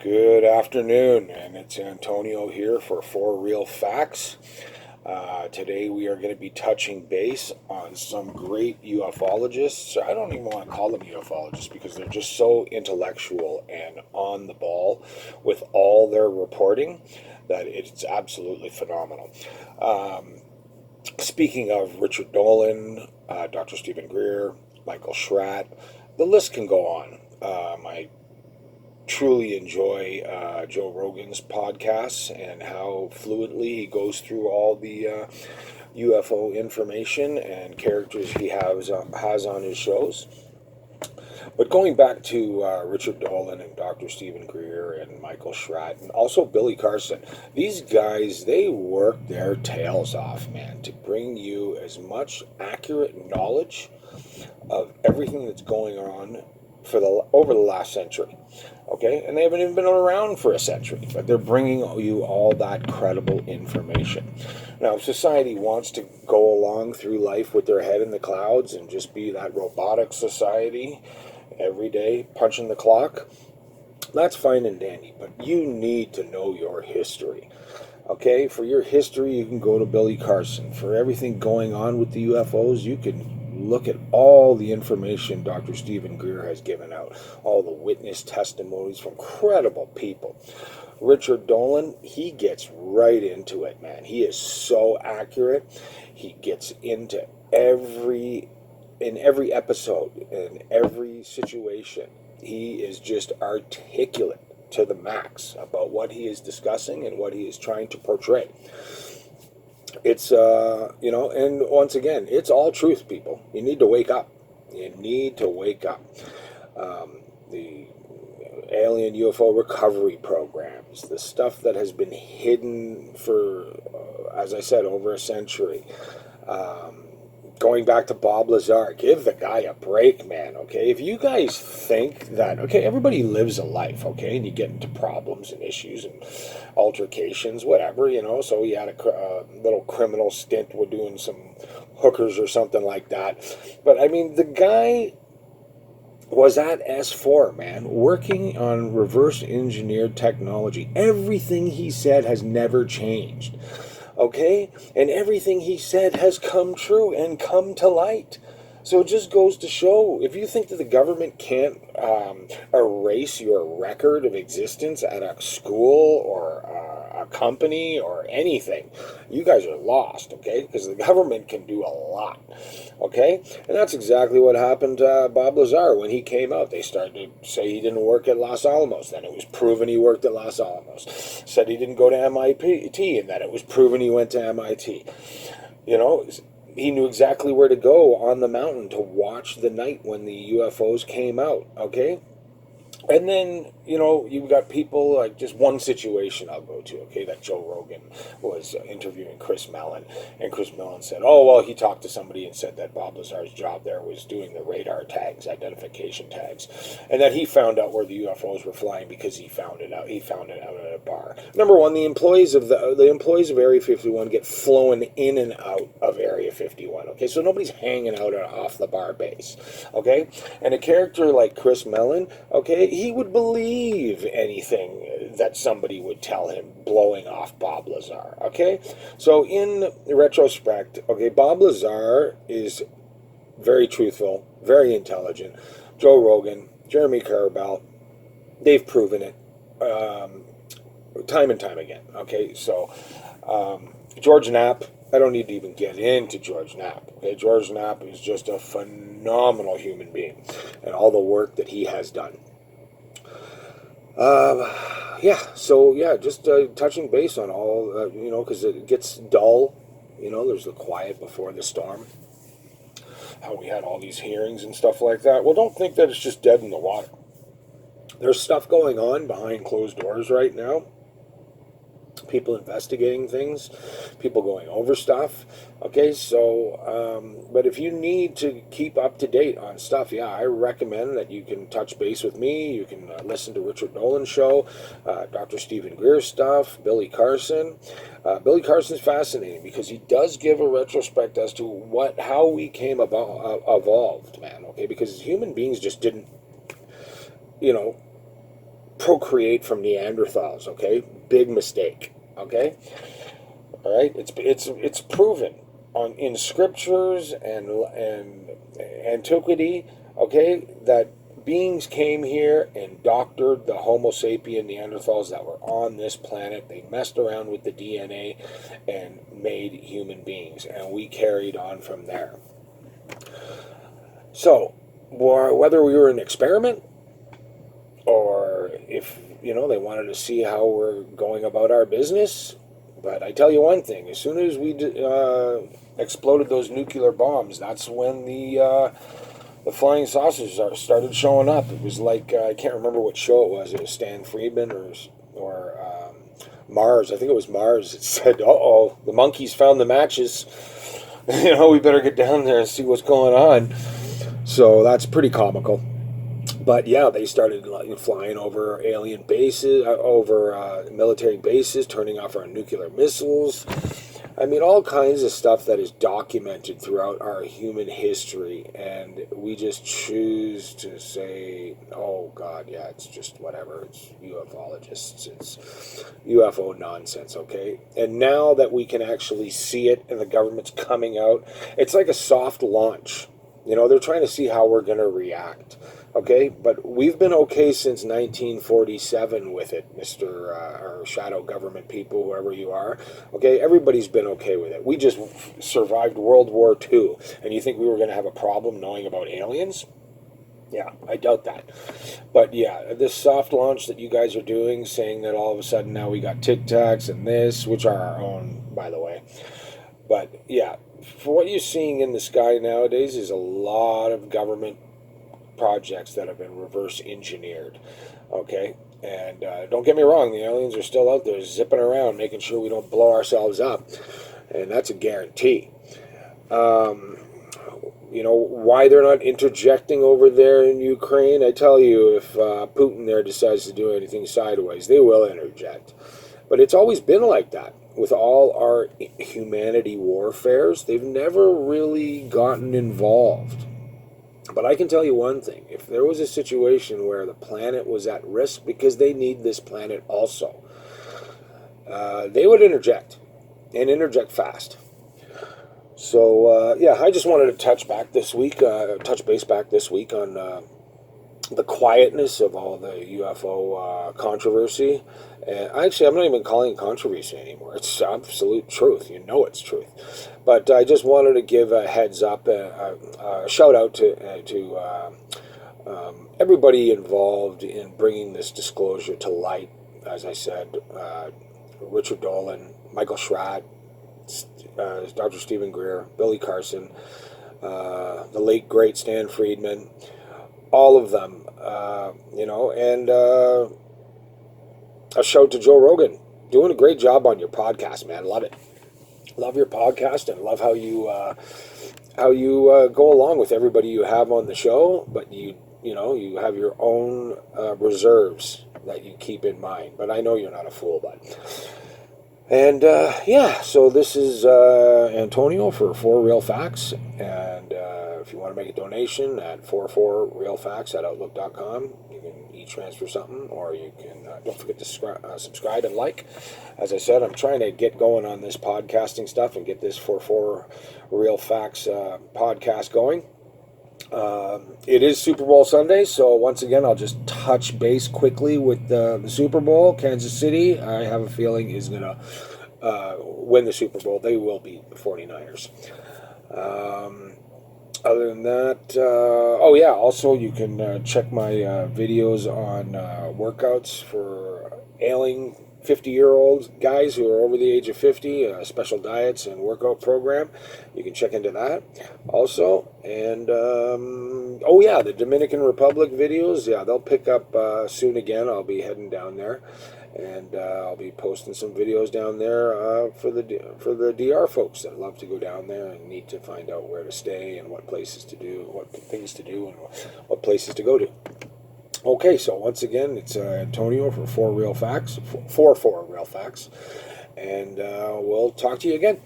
Good afternoon, and it's Antonio here for Four Real Facts. Today we are going to be touching base on some great ufologists. I don't even want to call them ufologists because they're just so intellectual and on the ball with all their reporting that it's absolutely phenomenal. Speaking of Richard Dolan, Dr. Stephen Greer, Michael Schratt, the list can go on. I truly enjoy Joe Rogan's podcasts and how fluently he goes through all the UFO information and characters he has on his shows. But going back to Richard Dolan and Dr. Stephen Greer and Michael Schratt and also Billy Carson, these guys, they work their tails off, man, to bring you as much accurate knowledge of everything that's going on over the last century. Okay, and they haven't even been around for a century, but they're bringing you all that credible information. Now, if society wants to go along through life with their head in the clouds and just be that robotic society every day, punching the clock, that's fine and dandy, but you need to know your history. Okay, for your history, you can go to Billy Carson. For everything going on with the UFOs, you can look at all the information Dr. Stephen Greer has given out, all the witness testimonies from credible people. Richard Dolan, he gets right into it, man. He is so accurate. He gets into in every episode, in every situation. He is just articulate to the max about what he is discussing and what he is trying to portray. It's, and once again, it's all truth, people. You need to wake up. You need to wake up. The alien UFO recovery programs, the stuff that has been hidden for, as I said, over a century. Going back to Bob Lazar, give the guy a break, man, okay? If you guys think that, okay, everybody lives a life, okay, and you get into problems and issues and altercations, whatever, so he had a little criminal stint with doing some hookers or something like that. But, I mean, the guy was at S4, man, working on reverse engineered technology. Everything he said has never changed. Okay? And everything he said has come true and come to light. So it just goes to show, if you think that the government can't erase your record of existence at a school or a company or anything, you guys are lost, okay? Because the government can do a lot, okay? And that's exactly what happened to Bob Lazar when he came out. They started to say he didn't work at Los Alamos. Then it was proven he worked at Los Alamos. Said he didn't go to MIT, and then it was proven he went to MIT. He knew exactly where to go on the mountain to watch the night when the UFOs came out, okay? And then, you've got people, like just one situation I'll go to, okay, that Joe Rogan was interviewing Chris Mellon, and Chris Mellon said, oh, well, he talked to somebody and said that Bob Lazar's job there was doing the radar tags, identification tags, and that he found out where the UFOs were flying because he found it out at a bar. Number one, the employees of Area 51 get flown in and out of Area 51, okay, so nobody's hanging out off the bar base, okay, and a character like Chris Mellon, okay, he would believe anything that somebody would tell him blowing off Bob Lazar, okay? So in retrospect, okay, Bob Lazar is very truthful, very intelligent. Joe Rogan, Jeremy Carabell, they've proven it time and time again, okay? So George Knapp, I don't need to even get into George Knapp, okay? George Knapp is just a phenomenal human being and all the work that he has done. Just touching base on all, because it gets dull, there's the quiet before the storm, how we had all these hearings and stuff like that. Well, don't think that it's just dead in the water. There's stuff going on behind closed doors right now. People investigating things, people going over stuff, okay, so, but if you need to keep up to date on stuff, I recommend that you can touch base with me. You can listen to Richard Dolan's show, Dr. Stephen Greer stuff, Billy Carson. Billy Carson's fascinating because he does give a retrospect as to how we came evolved, man, okay, because human beings just didn't, procreate from Neanderthals, okay? Big mistake, okay? All right? It's proven in scriptures and antiquity, okay, that beings came here and doctored the Homo sapien Neanderthals that were on this planet. They messed around with the DNA and made human beings, and we carried on from there. So, whether we were an experiment or if, they wanted to see how we're going about our business, but I tell you one thing, as soon as we exploded those nuclear bombs, that's when the flying saucers started showing up. It was like, I can't remember what show it was. It was Stan Friedman or Mars. I think it was Mars. It said, uh-oh, the monkeys found the matches. We better get down there and see what's going on. So that's pretty comical. But yeah, they started flying over alien bases, over military bases, turning off our nuclear missiles. I mean, all kinds of stuff that is documented throughout our human history, and we just choose to say, oh, God, yeah, it's just whatever. It's ufologists. It's UFO nonsense, okay? And now that we can actually see it and the government's coming out, it's like a soft launch. They're trying to see how we're going to react. Okay, but we've been okay since 1947 with it, Mr. Or shadow government people, whoever you are. Okay, everybody's been okay with it. We just survived World War II, and you think we were going to have a problem knowing about aliens? Yeah, I doubt that. But yeah, this soft launch that you guys are doing, saying that all of a sudden now we got Tic Tacs and this, which are our own, by the way. But yeah, for what you're seeing in the sky nowadays is a lot of government projects that have been reverse engineered, okay? And don't get me wrong, the aliens are still out there zipping around, making sure we don't blow ourselves up, and that's a guarantee. Why they're not interjecting over there in Ukraine, I tell you, if Putin there decides to do anything sideways, they will interject. But it's always been like that. With all our humanity warfares, they've never really gotten involved. But I can tell you one thing, if there was a situation where the planet was at risk, because they need this planet also, they would interject, and interject fast. So, yeah, I just wanted to touch base back this week on the quietness of all the UFO controversy. And actually, I'm not even calling it controversy anymore. It's absolute truth. It's truth. But I just wanted to give a heads up, a shout out to everybody involved in bringing this disclosure to light. As I said, Richard Dolan, Michael Schratt, Dr. Stephen Greer, Billy Carson, the late great Stan Friedman, all of them, and a shout to Joe Rogan, doing a great job on your podcast, man. Love it. Love your podcast and love how you go along with everybody you have on the show, but you have your own reserves that you keep in mind. But I know you're not a fool, bud. And yeah, so this is Antonio for 4RealFactz, and if you want to make a donation at 4for realfactz@outlook.com, you can e-transfer something, or you can don't forget to subscribe and like. As I said, I'm trying to get going on this podcasting stuff and get this 4for realfactz podcast going. It is Super Bowl Sunday, so once again, I'll just touch base quickly with the Super Bowl. Kansas City, I have a feeling, is going to win the Super Bowl. They will beat the 49ers. Other than that, oh yeah, also you can check my videos on workouts for ailing 50-year-old guys who are over the age of 50, special diets and workout program. You can check into that also. And oh yeah, the Dominican Republic videos, yeah, they'll pick up soon again. I'll be heading down there, and I'll be posting some videos down there for the DR folks that love to go down there and need to find out where to stay and what places to do, what things to do, and what places to go to. Okay, so once again, it's Antonio for 4RealFactz, and we'll talk to you again.